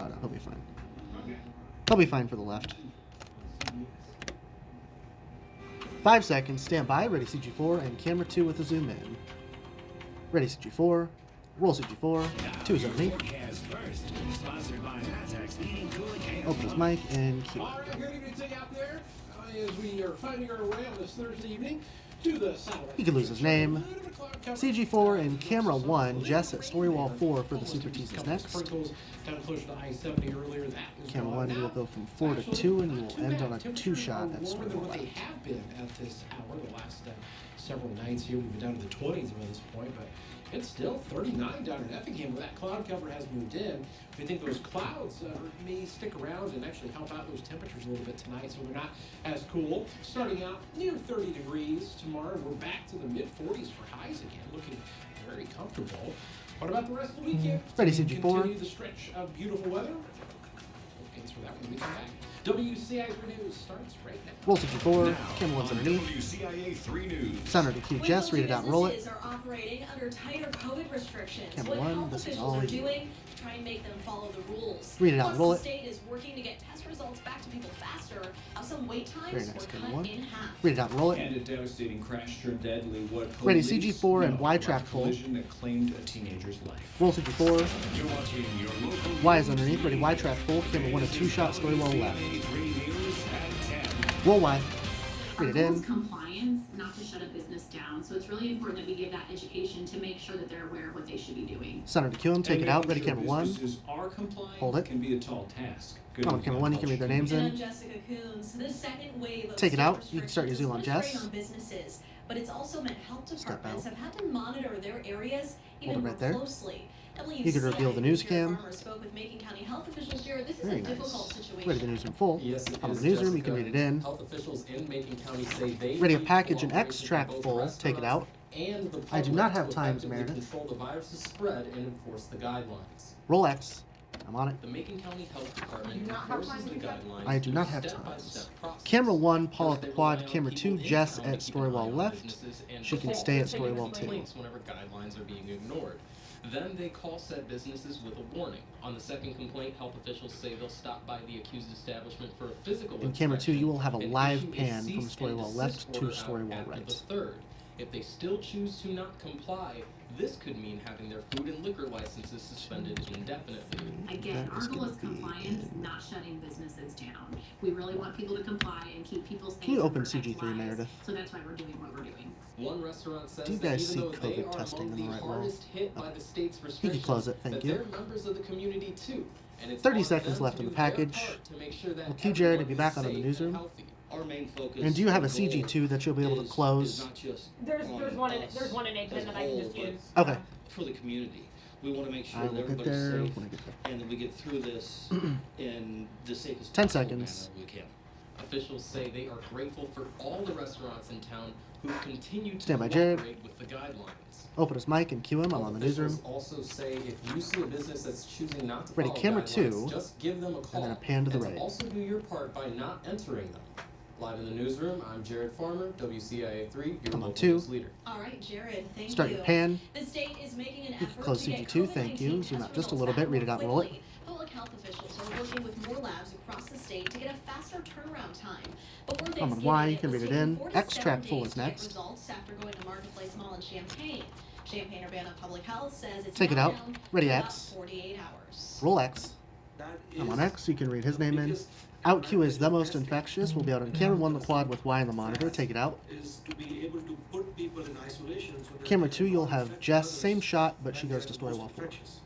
no, he'll be fine. He'll be fine for the left. 5 seconds, stand by, ready CG4, and camera 2 with a zoom in. Ready CG4, roll CG4, 2 is underneath. Open his mic and cue. All right, good evening to you out there. As we are finding our way on this Thursday evening to the satellite. He could lose his name. CG4 and camera 1, Jess at story wall 4 for the Super Tees is next. Camera 1, you will go from 4 to 2, and you will end on a 2-shot at story wall left. They have been at this hour the last several nights here. We've been down to the 20s at this point, but it's still 39 down in Effingham where that cloud cover has moved in. We think those clouds may stick around and actually help out those temperatures a little bit tonight, so we're not as cool. Starting out near 30 degrees tomorrow. We're back to the mid-40s for highs again, looking very comfortable. What about the rest of the weekend? Ready, CG4. Continue the stretch of beautiful weather. We'll answer that when we come back. WCIA 3 News starts right now. Roll CG4, camera 1's underneath. WCIA 3 News. Center to cue Jess, read it out and roll it. Are operating under tighter COVID restrictions. Camera What 1, health this is officials all are you. doing to try and make them follow the rules. Read it out and roll The it. state is working to get test results back to people faster. How some wait Very times nice, were camera cut 1. in half. Read it out and roll it. And a devastating crash turned deadly. What Ready, police CG4 and know Y about track a full. collision that claimed a teenager's life. Roll CG4. You're watching your local Y is underneath, ready Y track full, camera 1 a 2-shot story wall left. WCIA 3 News at 10. Roll Y. Our Read it goal is in. compliance, not to shut a business down. So it's really important that we give that education to make sure that they're aware of what they should be doing. Center to cue him, take it out, ready camera 1. Businesses are compliant. Hold it. Can be a tall task. Good Come on, with camera 1, you can read their names And in. I'm Jessica Kunz. This second wave of Take it state out. You can start your restrictions zoom on is putting Jess. strain on businesses, but it's also meant health Step departments out. have had to monitor their areas even it more right there. closely. You could reveal the news cam. Farmer spoke with Macon County health officials here. This is Very a nice. difficult situation. Ready the newsroom full. Yes, it On is, the newsroom, you Jessica. can read it in. Health officials in Macon County say they Ready a need package and cooperation X from track both full, take it out. and the I do public not have to times, effectively Meredith. control the virus's spread and enforce the guidelines. Roll X. I'm on it. The Macon County Health Department You do not have enforces time the to do that? guidelines I do through not a have step-by-step times. process. Camera 1, Paul First, at the they quad. rely on Camera people 2, in Jess town at to keep story an eye wall on left. businesses and She can report stay at story tickets wall and 2. complaints whenever guidelines are being ignored. Then they call said businesses with a warning. On the second complaint, health officials say they'll stop by the accused establishment for a physical In camera 2, you will have a and live issue a pan from cease story and wall desist left to order story out wall after right. the third. If they still choose to not comply, this could mean having their food and liquor licenses suspended indefinitely. Again, That our is goal gonna is be compliance, in- not shutting businesses down. We really want people to comply and keep people safe. Can you and open protect CG3, lives. Meredith? So that's why we're doing what we're doing. One restaurant says Do you that guys even see though they COVID are testing among in the the right wall? hardest hit by the state's He can restrictions, close it, thank that you. they're members of the community too. And it's 30 on seconds them left to in the do their package. part to make sure that Well, Q Jared, everyone if you're back is on in the safe newsroom. and healthy. Our main focus. And do you have a and goal CG2 that you'll be able to is close? not just There's on one in us there's one in as Aikman a that I can just whole, use. but Okay. for the community. We want to make sure I that will get everybody's there safe when I get there. and that we get through this in the safest 10 possible seconds. manner we can. Officials say they are grateful for all the restaurants in town who continue to Stand by, Jared. cooperate with the guidelines. Open his mic and cue him. I'm Health on the officials newsroom. also say if you see a business that's choosing not to Ready, follow camera guidelines, 2, just give them a call. then a pan to the and right. also do your part by not entering them. Live in the newsroom, I'm Jared Farmer, WCIA 3, your I'm on local 2. news leader. All right, Jared, thank Start you. your pan. The state is making an You can effort close to get CG2, thank you. COVID-19 Zoom out test just a results little bit, back read it more out and roll it. quickly. Public health officials are working with more labs across the state to get a faster turnaround time. Before I'm on Thanksgiving, Y, you it can was read it taking in. 4 to X track 7 full days is to get next. results after going to Marketplace Mall in Champaign. Champaign-Urbana Public Health says it's Take it now out. down Ready, to about X. 48 hours. Roll X. I'm on X, you can read his name in. Out Q is the most infectious. We'll be out on camera 1, the quad with Y on the monitor. Take it out. Is to be able to put people in isolation so that Camera they 2, can you'll not have infect Jess, others same shot, but when she they goes are to the story most wall 4. infectious.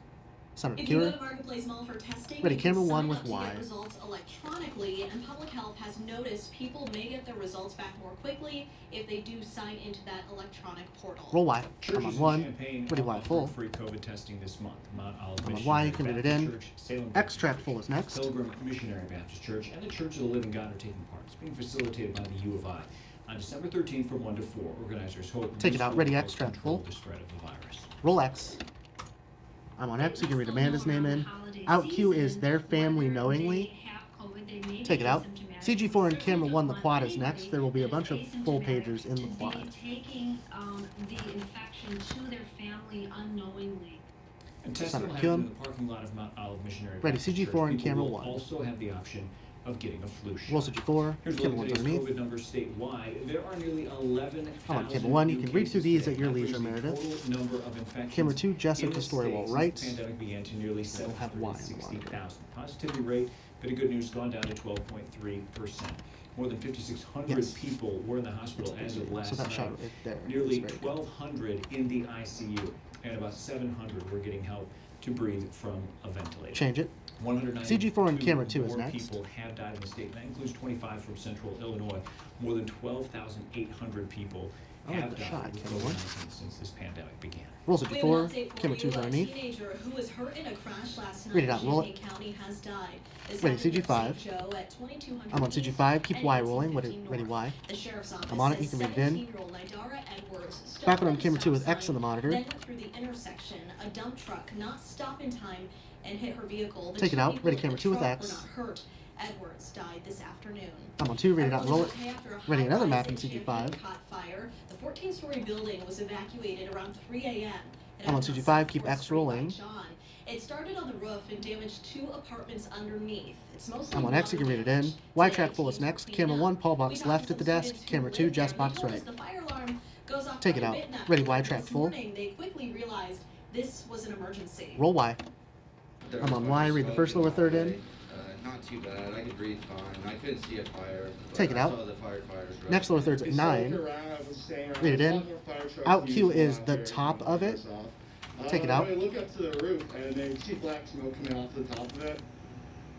Center to If you go cure. to Marketplace Mall for testing, Ready, you camera can 1 sign with up to Y. get results electronically, and Public Health has noticed people may get their results back more quickly if they do sign into that electronic portal. Roll Y. I'm Churches on in 1. Champaign Ready, Y offer full. free COVID testing this month. Mount Olive I'm on Missionary Y, you can read it Baptist in. Church, Salem X Baptist track Church, full is next. Pilgrim Missionary Baptist Church, and the Church of the Living God are taking part. It's being facilitated by the U of I. On December 13th from 1 to 4, organizers hope Take it this out. will Ready, help X track control full. the spread of the virus. Roll X. I'm on X, you can read Amanda's name in. Out Q is their family knowingly. Take it out. CG4 and camera 1, the quad is next. There will be a bunch of full pagers in the quad. Taking the infection to their family unknowingly. And testing Senator will happen Kuhn. in the parking lot of Mount Olive Missionary Ready, Baptist CG4 Church. and People camera will 1. also have the option of getting a flu shot. Roll CG4, Here's a camera look 1's at today's underneath. COVID numbers statewide. There are nearly 11,000 I'm on camera 1. You new can read through cases these today. at your That brings leisure, the Meredith. total number of infections Camera 2, in Jessica the Story state will since write. the pandemic began to nearly We'll have Y on the monitor. 760,000. Positivity rate, bit of good news, gone down to 12.3%. More than 5,600 Yes. people were in the hospital as of last So that night. shot right there is Nearly very good. 1,200 in the ICU, and about 700 were getting help to breathe from a ventilator. Change it. 192 CG4 and camera 2 is more next. people have died in the state, and that includes 25 from central Illinois. More than 12,800 people I like have the died shot, with camera 1. COVID-19 since this pandemic began. Roll We have an CG4, update for camera you. 2's A underneath. teenager who was hurt in a crash last night Read it in out, roll it. Champaign County has died. This Ready, happened in CG5. St. Joe at 2200 I'm on East CG5, keep and Y rolling. 1815 Ready, North. Y. The sheriff's office I'm on it, says you can read it in. 17-year-old Nidara Edwards stopped Back on at a camera 2 stop with X sign, on the monitor. Then went through the intersection. A dump truck not stop in time and hit her vehicle. The Take it two out. people Ready, in camera the 2 with truck X. were not hurt. Edwards died this afternoon. I'm on 2, read it out, roll it. Everyone was okay after a Ready, another high-rise map in in CG5. Champaign caught fire. The 14-story building was evacuated around 3 a.m. I'm on CG5, keep X rolling. It started on the roof and damaged 2 apartments underneath. It's mostly I'm on X, you can read it in. Y track full is next. Camera 1, Paul box left at the desk. Camera 2, Jess box right. Take it out. Ready, Y track full. They quickly realized this was an emergency. Roll Y. I'm on Y, read the first lower third in. Not too bad. I could breathe fine. I couldn't see a fire. But Take it I out. saw the firefighters Next lower third's at 9. Read it in. Out Q is the top of it. Take it out. They look up to the roof and they see black smoke coming off the top of it.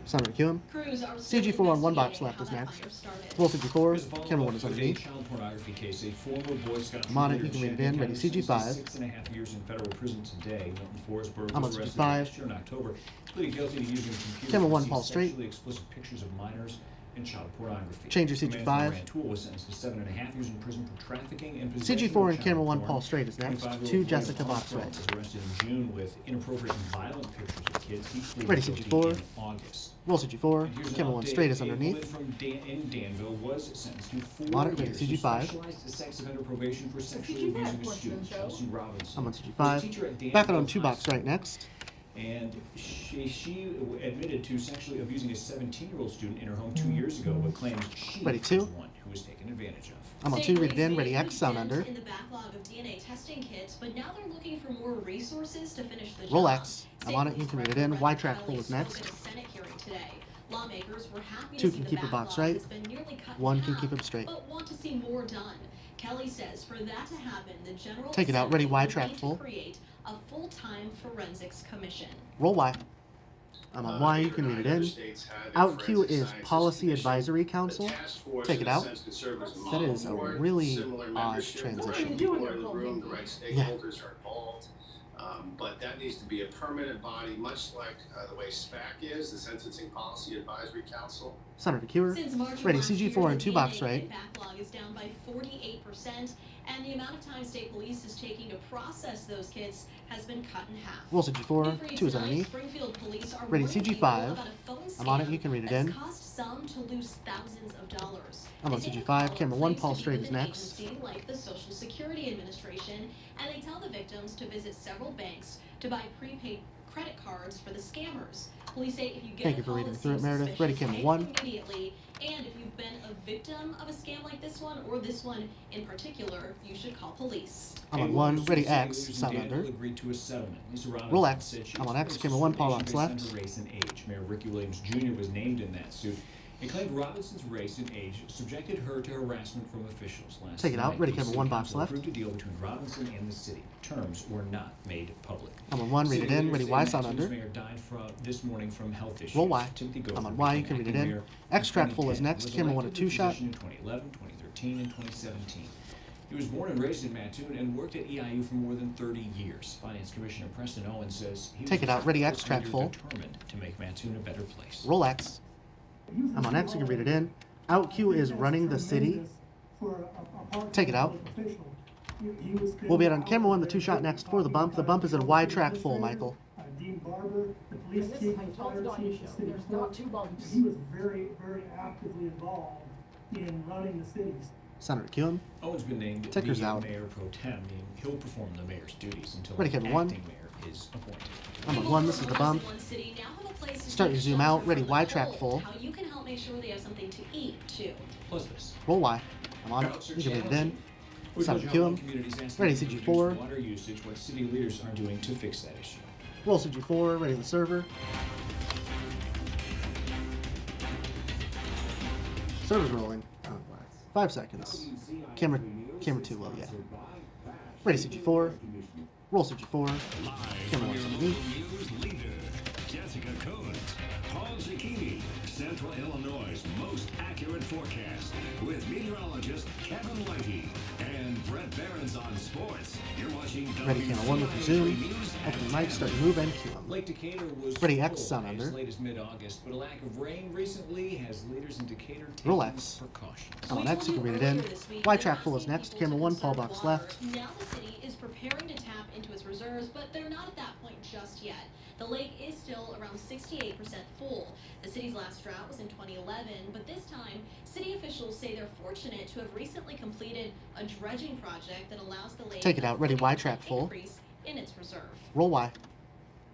Senator Kuhn. Crews are CG4 on one box investigating left how is that next. fire started. Roll Here's a 54, follow-up camera 1 is to a underneath. child pornography case. A former Boy Scout I'm on it, trooper you can read it Champaign in. Ready, County CG5. sentenced to 6.5 years in federal prison today. Milton Forsberg I'm was on arrested CG5. last year in October, pleading guilty to using computers Camera to 1, receive Paul straight. sexually explicit pictures of minors and child pornography. Change your Commander CG5. Moran Toole was sentenced to 7.5 years in prison for trafficking and possession CG4 of and camera child 1, porn. Paul straight is next. 25-year-old 2, William Jessica box Oswald right. was arrested in June with inappropriate and violent pictures of kids. He pleaded Ready, guilty CG4. in August. Roll CG4, And here's an camera 1 update. straight is A woman underneath. from in Danville was sentenced to 4 On it, years CG5. for specialized sex offender probation for sexually abusing a student, Chelsea Robinson. I'm on was a teacher CG5. at Back on Danville 2 High box School, right next. And she admitted to sexually abusing a 17-year-old student in her home 2 years ago, but claims she Ready, was 2. the one who was taken advantage of. I'm on State 2, read it in. police Ready, made a X, sound dent under. in the backlog of DNA testing kits, but now they're looking for more resources to finish the Roll job. X. I'm State on it, you Police can read it Director in. Y Bret track full is spoke next. at a Senate hearing today. Lawmakers were happy to 2 see can the keep a backlog box right. has been nearly cut in 1 can half, keep him straight. but want to see more done. Kelly says for that to happen, the General Take it out. Ready, Assembly Y will track need to full. create a full-time forensics commission. Roll Y. I'm on Y, you can read it in. Out Q is Policy Advisory Council. Take it out. That is a really odd transition. Yeah. But that needs to be a permanent body, much like the way SPAC is, the Sentencing Policy Advisory Council. Senator Cure. Since March of Ready, last CG4 year, and the 2 box DNA right. backlog is down by 48%, and the amount of time state police is taking to process those kits has been cut in half. Roll CG4, Free 2 is tonight, underneath. Springfield police are Ready, warning CG5. people about a phone I'm on it, scam you can read it that's in. caused some to lose thousands of dollars. I'm on They say the CG5, call camera 1, claims Paul to be straight with is an next. agency like the Social Security Administration, and they tell the victims to visit several banks to buy prepaid credit cards for the scammers. Police say if you get Thank a you for call reading that through it, seems Meredith. Ready, suspicious, camera hang 1. up immediately. And if you've been a victim of a scam like this one, or this one in particular, you should call police. I'm on A 1, woman ready, sued X, leaders in sound Danville under. agreed to a settlement. Lisa Robinson Roll X. said she I'm on expressed X, camera 1, Paul discrimination box based on left. her race and age. Mayor Ricky Williams Jr. was named in that suit. It claimed Robinson's race and age subjected her to harassment from officials last Take it out. night. Ready, The camera city 1 box council left. approved a deal between Robinson and the city. Terms were not made public. I'm on 1, read it City in. leaders Ready, say Y, sound Mattoon's under. mayor died this morning from health issues. Roll Y. Timothy I'm on Gopher Y, you became can read it acting in. mayor X track full 2010, is next. was Camera 1 elected a 2 to shot. position in 2011, 2013, and 2017. He was born and raised in Mattoon and worked at EIU for more than 30 years. Finance Commissioner Preston Owen says he Take was it out. Ready, X first track leader full. determined to make Mattoon a better place. Roll X. I'm on X, you can read it in. Out Q is running the city. Take it out. We'll be on camera 1, the 2 shot next for the bump. The bump is in Y track full, Michael. Dean Barber, the police This is chief, how you the tell fire the Dania chief, show. the city There's clerk. not 2 bumps. He was very, very actively involved in running the cities. Senator Kuhn. Owen's been named Ticker's the out. mayor pro tem, meaning he'll perform the mayor's duties until Ready, an camera 1. acting mayor is appointed. I'm on 1. This is the bump. Start your zoom out. Ready, Y track full. How you can help make sure they have something to eat too. Plus this. Roll Y. I'm on it. You can leave it in. We Start told you to cue how him. communities asking Ready, people to reduce CG4. water usage, what city leaders are doing to fix that issue. Roll CG4. Ready the server. Server's rolling. 5 seconds. Camera 2 will, yeah. Ready CG4. Roll CG4. Camera 1's underneath. News leader, Jessica Kunz, Paul Cicchini, Central Illinois' most accurate forecast, with meteorologist Kevin Lighty and Bret Beherns on sports. You're watching Ready camera 1 with the zoom. News Open the mic, start to move, and cue him. Lake Decatur was Ready, X, full sun as under. late as mid-August, but a lack of rain recently has leaders in Decatur taking Roll X. precautions. I'm on X, you can read it in. Y track full is next. Camera 1, Paul box left. Now the city is preparing to tap into its reserves, but they're not at that point just yet. The lake is still around 68% full. The city's last drought was in 2011, but this time, city officials say they're fortunate to have recently completed a dredging project that allows the lake Take it out. Ready, Y track full. increase in its reserve. Roll Y.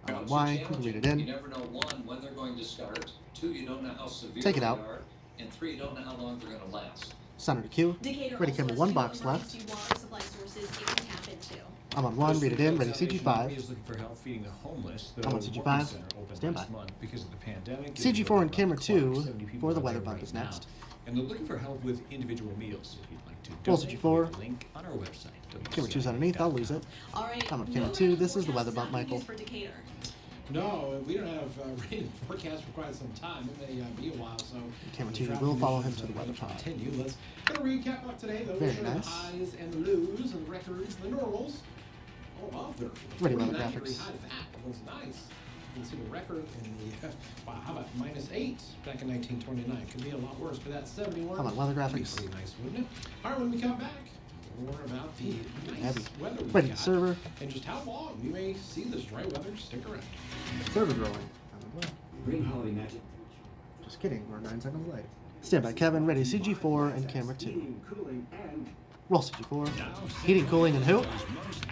I'm on Y, you can read it You in. never know, 1, when they're going to start. 2, you don't know how severe Take it they out. are. And 3, you don't know how long they're going to last. Center to Q. Decatur Ready also camera has 1 two box left. emergency water supply sources it can tap into. I'm on 1, read it in. Ready Foundation CG5. is looking for help feeding the homeless. The I'm on Warden CG5. Center opened Stand last by. month because of the pandemic. CG4 and camera 2 70 people for the out weather there bump right is now. next. And they're looking for help with individual meals. If you'd like to Roll donate, CG4. we have a link on our website. Camera 2's underneath, I'll lose it. All right. I'm on camera 2. This is the weather bump, Michael. For Decatur. No, we don't have rain forecast for quite some time. It may be a while, so. Camera 2 traffic will follow him conditions to the weather pod. Continue. Let's get a recap of today, though. Very Show nice. The highs and the lows and the records, the normals. All above there. Ready, weather 49 degree graphics. high. That was nice. You can see the record in the, wow, how about -8 back in 1929? Could be a lot worse, but that's 71. How about weather That'd be graphics? pretty nice, wouldn't it? All right, when we come back, more about the nice Heavy. weather we Ready, got server. and just how long we may see this dry weather. Stick around. Server's rolling. I'm on Y. Bring holiday magic. Just kidding, we're 9 seconds late. Stand by Kevin, ready CG4 and camera 2. Heating, cooling, and Roll CG4. Heating, cooling, and who?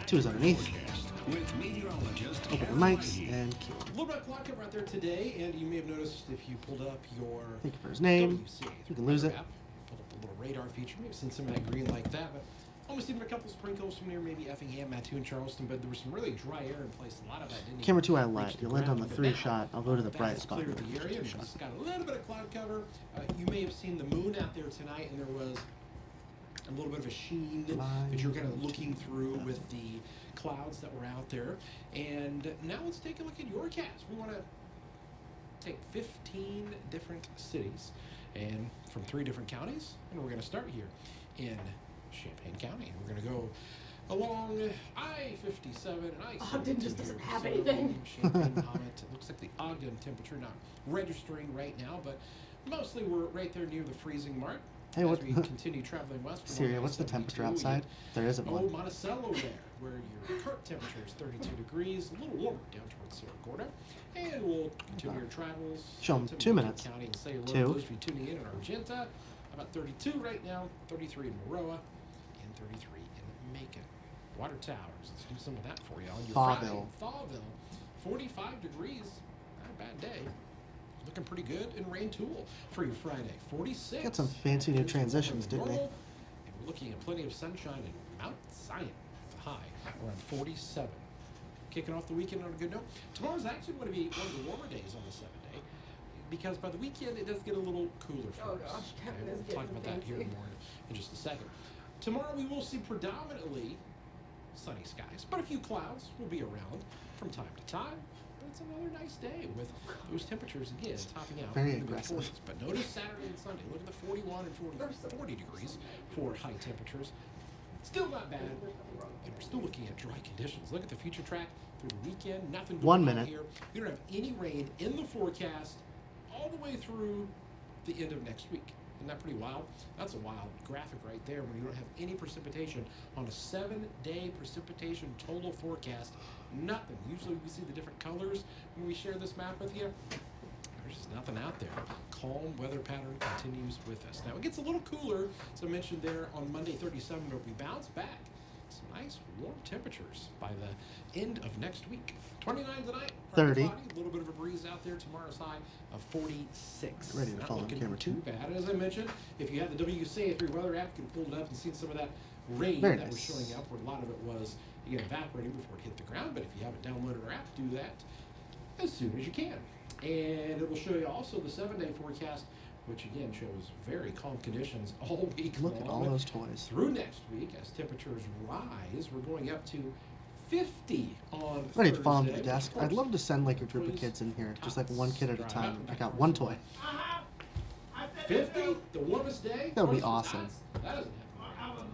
2 is underneath. with meteorologist Open the mics and cue. A little bit of cloud cover out there today, and you may have noticed if you pulled up your Thank you for his name. WCIA You can lose it. app, pulled up the little radar feature, maybe seen some of that green like that, but almost even a couple sprinkles from near maybe Effingham, Mattoon, Charleston, but there was some really dry air in place. A lot of that didn't Camera even 2 I reach lied. the You'll land on the ground, 3 but now shot. I'll go to the that bright has spot. cleared with the area. the It's shot. got a little bit of cloud cover. You may have seen the moon out there tonight, and there was a little bit of a sheen that you're kind of looking through with the clouds that were out there. And now let's take a look at your cast. We want to take 15 different cities and from 3 different counties, and we're going to start here in Champaign County. We're going to go along I-57 and I-72. Ogden just doesn't have So, anything. Champaign Comet. It looks like the Ogden temperature not registering right now, but mostly we're right there near the freezing mark. Hey, as what? we continue traveling west. Syria, what's the temperature outside? There isn't Oh, one. Monticello there, where your current temperature is 32 degrees, a little warmer down towards Sierra Gorda. And we'll continue your travels. Show 'em to 2 Macon minutes. County and say hello 2. to those of you tuning in Argenta. About 32 right now, 33 in Maroa, and 33 in Macon. Water towers, let's do some of that for you on your Thawville. Friday. Thawville, 45 degrees, not a bad day. Looking pretty good in Rain Tool for your Friday. 46. Got some fancy new transitions, didn't we? Normal, and we're looking at plenty of sunshine in Mount Zion. The high around 47. Kicking off the weekend on a good note. Tomorrow's actually going to be one of the warmer days on the 7-day, because by the weekend it does get a little cooler for Oh us. gosh, Kevin Okay, is we'll talk getting about that here fancy. more in just a second. Tomorrow we will see predominantly sunny skies, but a few clouds will be around from time to time. But it's another nice day with those temperatures again topping out Very in the aggressive. mid-40s. But notice Saturday and Sunday. Look at the 41 and 40 degrees for high temperatures. Still not bad. And we're still looking at dry conditions. Look at the future track through the weekend. Nothing going 1 on minute. here. You don't have any rain in the forecast all the way through the end of next week. Isn't that pretty wild? That's a wild graphic right there when you don't have any precipitation on a 7-day precipitation total forecast. Nothing. Usually we see the different colors when we share this map with you. There's just nothing out there. Calm weather pattern continues with us. Now it gets a little cooler, as I mentioned there on Monday 37, but we bounce back. Some nice warm temperatures by the end of next week. 29 tonight. 30. A little bit of a breeze out there. Tomorrow's high of 46. Ready to Not follow on looking camera too 2. bad. As I mentioned, if you have the WCIA 3 weather app, you can pull it up and see some of that rain Very that was nice. showing up, where a lot of it was evaporating before it hit the ground. But if you haven't downloaded our app, do that as soon as you can. And it will show you also the 7-day forecast, which again shows very calm conditions all week Look long. at all those toys. Through next week, as temperatures rise, we're going up to 50 on Ready to fall Thursday, onto the which, desk. of I'd course, love to send like a group of kids in here, just like one kid at a time. I got one toy. 50, the warmest day. That would be 26 awesome. knots. That doesn't happen.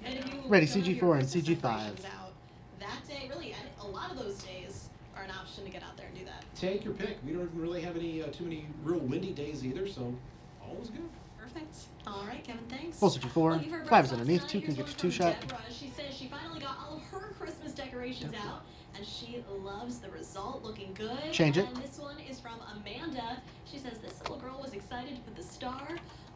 And if you Ready, some of your CG4 and Christmas CG5. decorations out, that day, really, and a lot of those days are an option to get out there and do that. Take your pick. We don't even really have any too many real windy days either, so all is good. Perfect. All right, Kevin, thanks. Full CG4. Well, you've heard 5 is Bret's underneath. tonight. 2 can Here's get one you 2 from shot. Deborah. She says she finally got all of her Christmas decorations out, and she loves the result, looking good. Change it. And this one is from Amanda. She says this little girl was excited to put the star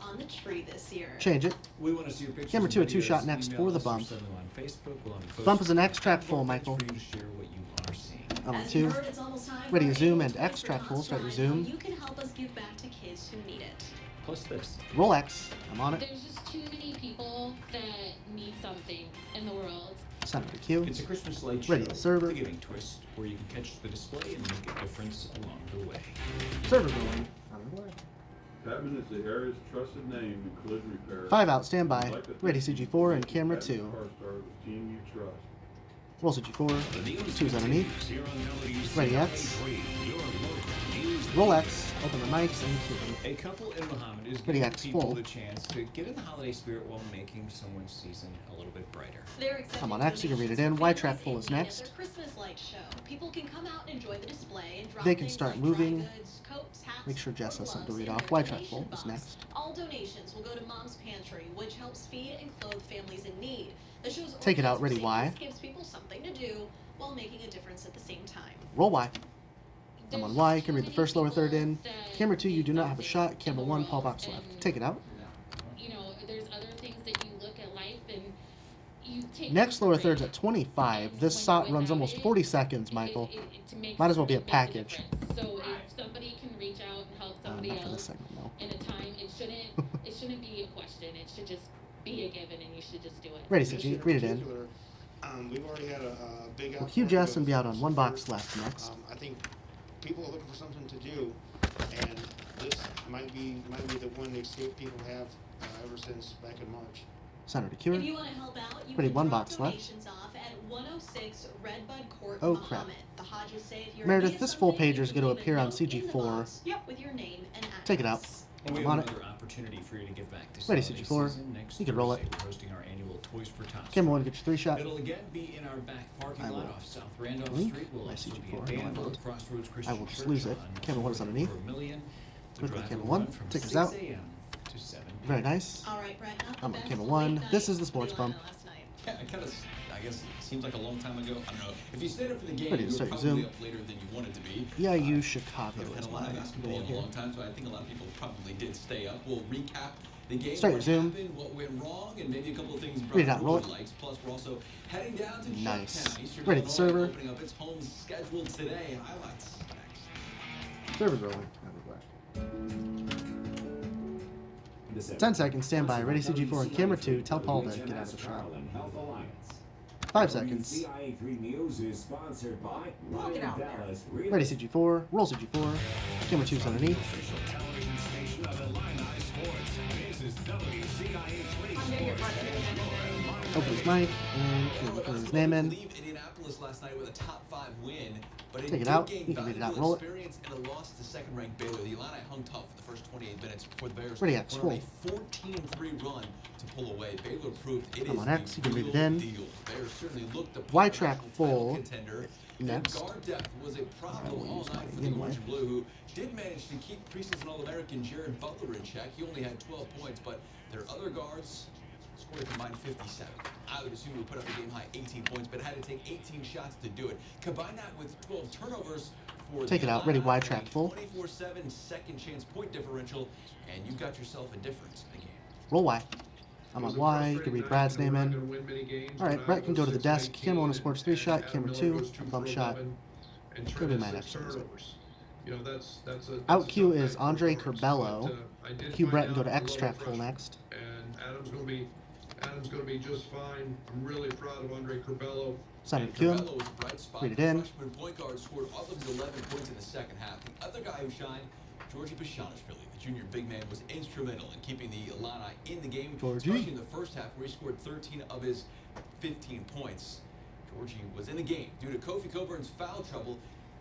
on the tree this year. Change it. We want to see your pictures. Camera and 2, a videos. 2-shot next Email for the us or bump. send them on Facebook. We'll have you Bump posted. is an X track full, More Michael. things for you to share what you are seeing. I'm on As you 2. heard, it's almost time Ready for to zoom our and annual X Toys track for full. Tots Start your drive. zoom. You can help us give back to kids who need it. Plus this. Roll X. I'm on it. There's just too many people that need something in the world. Center to Q. It's a Christmas light Ready show, to server. The Giving Twist, where you can catch the display and make a difference along the way. Server going. On the way. Chapman is the area's trusted name in collision repair. 5 out. Stand by. I'd like to Ready thank you CG4 for and making camera Chapman 2. Carstar the team you trust. Roll CG4. 2's underneath. Ready X. Roll X. Open the mics and Q. A couple in Muhammad is Ready giving X people full. the chance to get in the holiday spirit while making someone's season a little bit brighter. They're accepting I'm on X. You can read it in. donations Y for track families full is in need at next. their Christmas light show. People can come out and enjoy the display and drop They can things start like moving. dry goods, coats, hats, Make sure Jess or has something to gloves read in off. their Y track donation full is box. next. All donations will go to Mom's Pantry, which helps feed and clothe families in need. The show's Take it out, organizers ready, say Y. this gives people something to do while making a difference at the same time. Roll Y. I'm on Y. You can read the first lower third in. Camera 2, you do not have a shot. Camera 1, Paul box left. Take it out. You know, there's other things that you look at life and you take. Next lower third's at 25. This shot runs almost 40 seconds, Michael. Might as well be a package. So if somebody can reach out and help somebody Not for this else segment, no. in a time, it shouldn't be a question. It should just be a given, and you should just do it. Ready, CG. Read it in. We've already had a big Well, Hugh Jess and be out on 1 box left next. I think people are looking for something to do, and this might be the one escape people have ever since back in March. Center to Cure. If you want to help out, you Ready, can 1 drop box left. donations off at 106 Redbud Court, Oh, crap. Muhammad. The Hodges say if you're Meredith, in need of this full something, pager is you going to can appear on leave a note in the CG4. box with your name and address. Take it out. And we I'm on have it. another opportunity for you to give back this Ready, holiday CG4. season. Next You can roll Thursday, it. we're hosting our annual Toys for Tots. Camera 1, get your 3 shot. It'll again be in our back parking I lot will off South Randolph link Street. We'll my also be CG4. at No, I Danville, won't. Crossroads I Christian will just Church lose it. on Camera 1 is underneath. Vermilion. The Quickly, drive camera will 1. run from Take us 6 out. a.m. to 7 p.m. Very nice. All right, Brett. Not the I'm on best camera late 1. night This is the for sports Atlanta bump. last night. Yeah, I guess it seems like a long time ago. I don't know. If you stayed up for the game, Ready to you were start your probably zoom. up later than you wanted to be. EIU Chicago Haven't had is a lot my of basketball goal in a here. long time, so I think a lot of people probably did stay up. We'll recap the game, Start your what zoom. happened, what went wrong, and maybe a couple of things Read it out, roll Brett it. likes. Plus, we're also heading down to Nice. Chucktown, Eastern Ready to Illinois, server. opening up its home schedule today. Highlights next. Server rolling. 10 seconds. Stand by. Ready, CG4 and camera 2. Tell Paul to get out of the shot. 5 seconds. WCIA3 News is sponsored by We'll get out there. Dallas. Ready, CG4. Roll CG4. Camera 2's underneath. Official television station of Illini Sports. This is WCIA3 Sports. Open his mic and put his name in. Leave Indianapolis last night with a top 5 win, but Take it out. gained You can read it out. valuable Roll it. experience and a loss to second-ranked Baylor. The Illini hung tough for the first 28 minutes before the Bears Ready, X, went on a 14-3 run to pull away. Baylor proved it I'm is on X. the You can read real it in. deal. Bears certainly looked the Y part of track national title full. contender. Next. Their guard depth was a problem will all use night my for the inlay. Orange and Blue, who did manage to keep preseason All-American Jared Butler in check. He only had 12 points, but their other guards scored a combined 57. I would assume we put up a game-high 18 points, but had to take 18 shots to do it. Combine that with 12 turnovers for Take the it out. Ready, Illini, Y track full. 24/7 second chance point differential, and you've got yourself a difference in the game. Roll Y. I'm on Y. You can read Brad's name in. All right, Bret can go to the desk. Camera 1 a sports 3 shot. Camera 2 a bump shot. Could be my next answer. Out Q is Andre Curbelo. Q Bret and go to X trap full next. And Adam's gonna be just fine. I'm really proud of Andre Curbelo. Simon Q. Curbelo was a bright spot. Read it in. Freshman point guard scored all of his 11 points in the second half. The other guy who shined, Georgie Bashonishvili, the junior big man, was instrumental in keeping the Illini in the game, especially in the first half where he scored 13 of his 15 points. Georgie was in the game due to Kofi Coburn's foul trouble.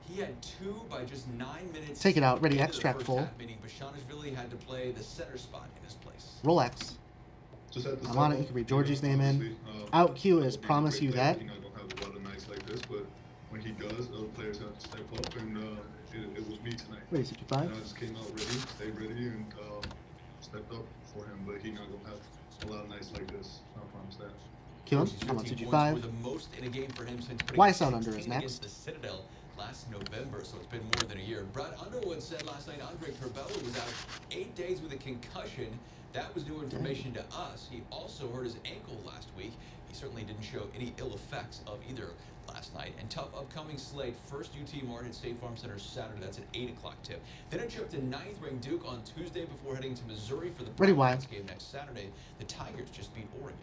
He had 2 by just 9 minutes. Take it out. Ready, into X the trap first full. half, meaning Bashonishvili had to play the center spot in his place. Roll X. I'm on it. You can read Georgie's name in. Out Q is Promise You That. He's not gonna have a lot of nights like this, but when he does, other players have to step up, and it was me tonight. Ready, 65. I just came out ready, stayed ready, and stepped up for him. But he's not gonna have a lot of nights like this. I promise that. Kill him. Georgie's I'm on 15 65. points were the most in a game for him since putting Y sound under 16 is next. against the Citadel last November, so it's been more than a year. Brad Underwood said last night Andre Curbelo was out 8 days with a concussion. That was new information to us. He also hurt his ankle last week. He certainly didn't show any ill effects of either last night. And tough upcoming slate. First UT Martin at State Farm Center Saturday. That's an 8 o'clock tip. Then a trip to 9th ranked Duke on Tuesday before heading to Missouri for the Ready, Bobcats Y. game next Saturday. The Tigers just beat Oregon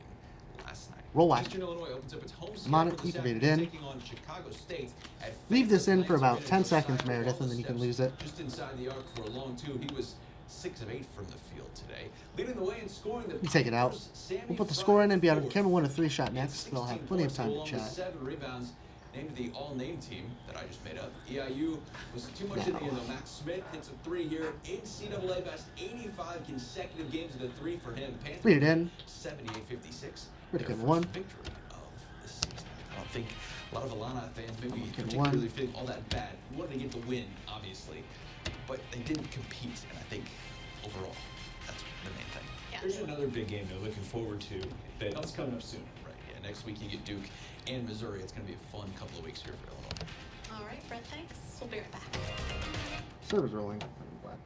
last night. Roll Y. Eastern Illinois opens up its home I'm on it. schedule You this can read it afternoon, in. taking on Chicago State at Leave this in for about Fenton. 10 seconds, Meredith, and then you can lose it. Just inside the arc for a long 2. He was 6 of 8 from the field today. Leading the way in scoring, the You take it out. Panthers, Sammy We'll put the Fry score in and be out of fourth. camera 1 a 3 shot He had next. They'll have 16 plenty of points, time to along with chat. 7 rebounds. Named to the all-name team that I just made up. EIU was too much in the end, though. Max Smith hits a 3 here. NCAA best 85 consecutive games with a 3 for him. Panthers Read it in. 78-56. Ready, Their camera 1. first victory of the season. I don't think a lot of Illini fans maybe Camera particularly 1. feeling all that bad. We wanted to get the win, obviously, but they didn't compete, and I think overall that's the main thing. There's another big game they're looking forward to that's coming up soon. Right, yeah, next week you get Duke and Missouri. It's going to be a fun couple of weeks here for Illinois. All right, Brett, thanks. We'll be right back. Server's rolling.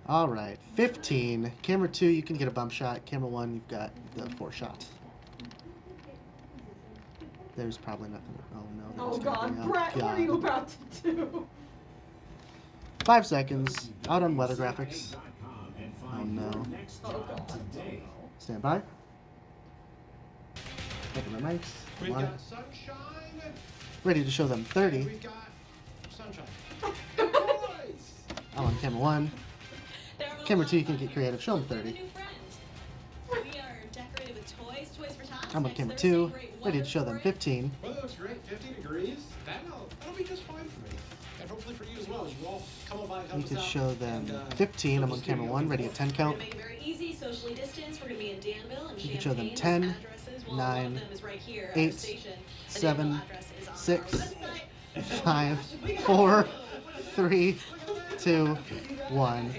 All right, 15. Camera 2, you can get a bump shot. Camera 1, you've got the 4 shot. There's probably nothing. Oh no. Oh there's God, nothing. Brett, what are you God. about to do? 5 seconds. Out on weather graphics. Oh no. Oh God. Stand by. Open my mics. We've On it. got sunshine. Ready to show them 30. We've got sunshine. And boys. I'm on camera 1. There are Camera a 2, you lot can of get fun creative. Show them for 30. new friends. We are decorated with toys for tots. I'm on Next camera Thursday, 2. great Ready to weather show for them it. 15. Weather looks great. 50 degrees. That'll be just fine for me. And hopefully for you as well. As you all come on by and help You us could out. show them And, 15. I'm show on the camera studio 1. Ready at 10 We're count. gonna make it very easy, socially distanced. We're gonna be in Danville and You can Champaign. show them Those 10, addresses, well, one 9, of them is right here at 8, our station. The 7, Danville address is on 6, our website. 5, 4, 3, 2, 1.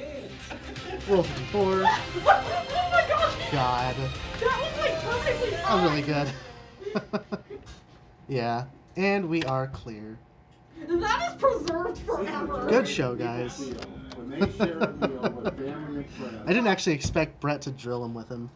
Roll 4. Oh my gosh! God. That was like perfectly That timed. was really good. Yeah. And we are clear. That is preserved forever. Good show, guys. When they share a meal with family and friends. I didn't actually expect Bret to drill him with him.